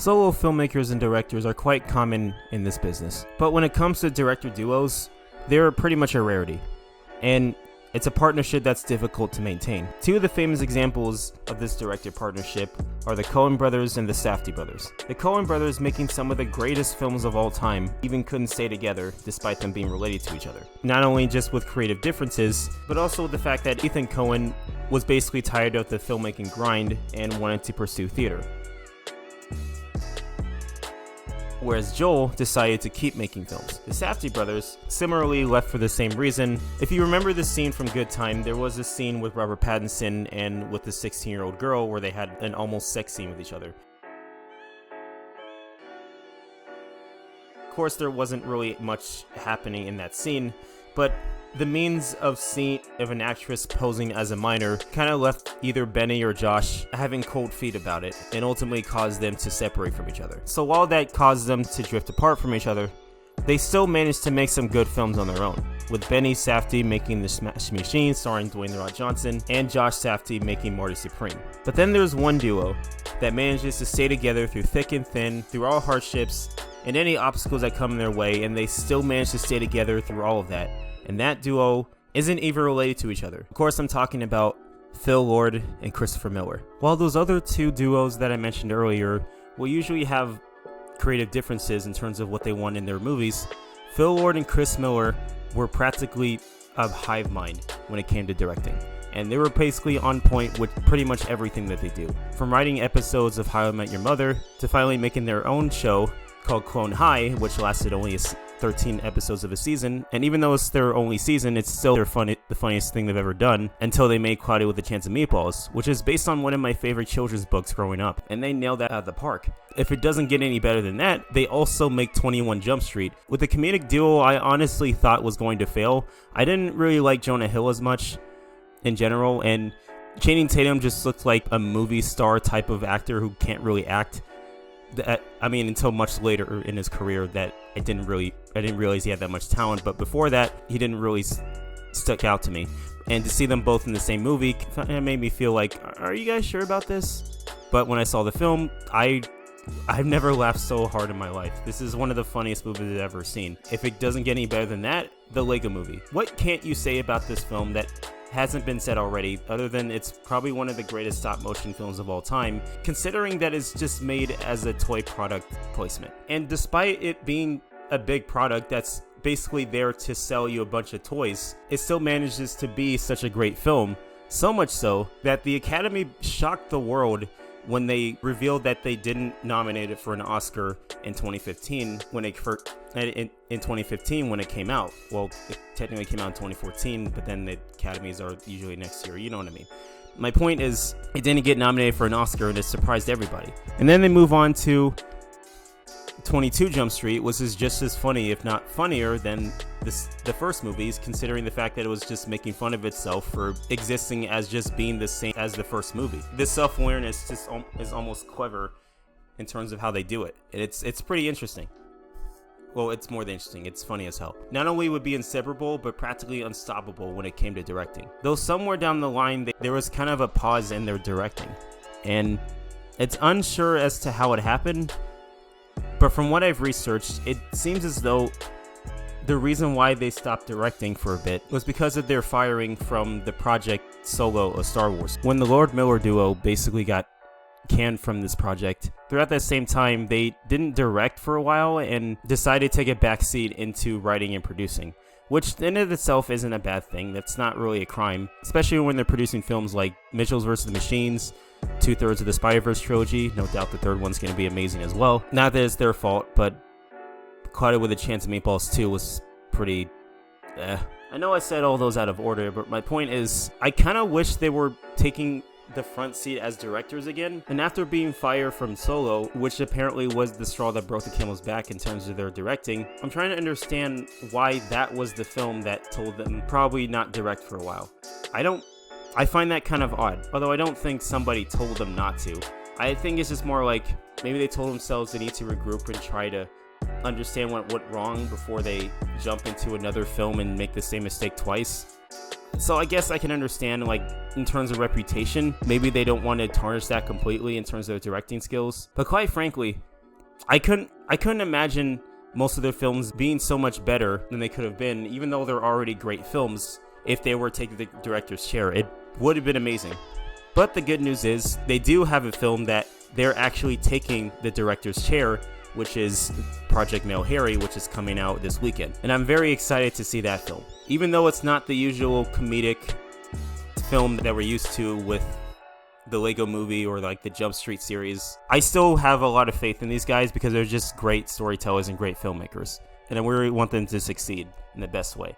Solo filmmakers and directors are quite common in this business, but when it comes to director duos, they're pretty much a rarity, and it's a partnership that's difficult to maintain. Two of the famous examples of this director partnership are the Coen brothers and the Safdie brothers. The Coen brothers, making some of the greatest films of all time, even couldn't stay together despite them being related to each other. Not only just with creative differences, but also with the fact that Ethan Coen was basically tired of the filmmaking grind and wanted to pursue theater, whereas Joel decided to keep making films. The Safdie brothers similarly left for the same reason. If you remember the scene from Good Time, there was a scene with Robert Pattinson and with the 16-year-old girl where they had an almost sex scene with each other. Of course, there wasn't really much happening in that scene, but the means of an actress posing as a minor kind of left either Benny or Josh having cold feet about it, and ultimately caused them to separate from each other. So while that caused them to drift apart from each other, they still managed to make some good films on their own, with Benny Safdie making The Smash Machine starring Dwayne The Rock Johnson, and Josh Safdie making Marty Supreme. But then there's one duo that manages to stay together through thick and thin, through all hardships, and any obstacles that come in their way, and they still manage to stay together through all of that. And that duo isn't even related to each other. Of course, I'm talking about Phil Lord and Christopher Miller. While those other two duos that I mentioned earlier will usually have creative differences in terms of what they want in their movies, Phil Lord and Chris Miller were practically a hive mind when it came to directing. And they were basically on point with pretty much everything that they do. From writing episodes of How I Met Your Mother to finally making their own show called Clone High, which lasted only 13 episodes of a season, and even though it's their only season, it's still the funniest thing they've ever done, until they made Cloudy with a Chance of Meatballs, which is based on one of my favorite children's books growing up, and they nailed that out of the park. If it doesn't get any better than that, they also make 21 Jump Street, with a comedic duo I honestly thought was going to fail. I didn't really like Jonah Hill as much in general, and Channing Tatum just looked like a movie star type of actor who can't really act. Until much later in his career that I didn't realize he had that much talent, but before that, he didn't really stick out to me. And to see them both in the same movie made me feel like, are you guys sure about this? But when I saw the film, I've never laughed so hard in my life. This is one of the funniest movies I've ever seen. If it doesn't get any better than that, the Lego Movie. What can't you say about this film that hasn't been said already, other than it's probably one of the greatest stop-motion films of all time, considering that it's just made as a toy product placement. And despite it being a big product that's basically there to sell you a bunch of toys, it still manages to be such a great film, so much so that the Academy shocked the world when they revealed that they didn't nominate it for an Oscar in 2015 when it came out. Well, it technically came out in 2014, but then the Academies are usually next year, you know what I mean. My point is, it didn't get nominated for an Oscar, and it surprised everybody. And then they move on to 22 Jump Street, which is just as funny, if not funnier, than the first movies, considering the fact that it was just making fun of itself for existing as just being the same as the first movie. This self-awareness just is almost clever in terms of how they do it. It's pretty interesting. Well, it's more than interesting, it's funny as hell. Not only would be inseparable, but practically unstoppable when it came to directing. Though somewhere down the line, there was kind of a pause in their directing. And it's unsure as to how it happened, but from what I've researched, it seems as though the reason why they stopped directing for a bit was because of their firing from the project Solo of Star Wars. When the Lord Miller duo basically got canned from this project, throughout that same time, they didn't direct for a while and decided to take a backseat into writing and producing, which in and of itself isn't a bad thing. That's not really a crime, especially when they're producing films like Mitchells vs. the Machines, 2/3 of the Spider-Verse trilogy. No doubt the third one's going to be amazing as well. Not that it's their fault, but Cloudy with a Chance of Meatballs 2 was pretty I know I said all those out of order, but my point is, I kind of wish they were taking the front seat as directors again. And after being fired from Solo, which apparently was the straw that broke the camel's back in terms of their directing, I'm trying to understand why that was the film that told them probably not direct for a while. I find that kind of odd, although I don't think somebody told them not to. I think it's just more like maybe they told themselves they need to regroup and try to understand what went wrong before they jump into another film and make the same mistake twice. So I guess I can understand, like, in terms of reputation, maybe they don't want to tarnish that completely in terms of their directing skills. But quite frankly, I couldn't imagine most of their films being so much better than they could have been, even though they're already great films. If they were taking the director's chair, it would have been amazing. But the good news is they do have a film that they're actually taking the director's chair, which is Project Hail Mary, which is coming out this weekend. And I'm very excited to see that film. Even though it's not the usual comedic film that we're used to with the Lego Movie or like the Jump Street series, I still have a lot of faith in these guys because they're just great storytellers and great filmmakers. And I really want them to succeed in the best way.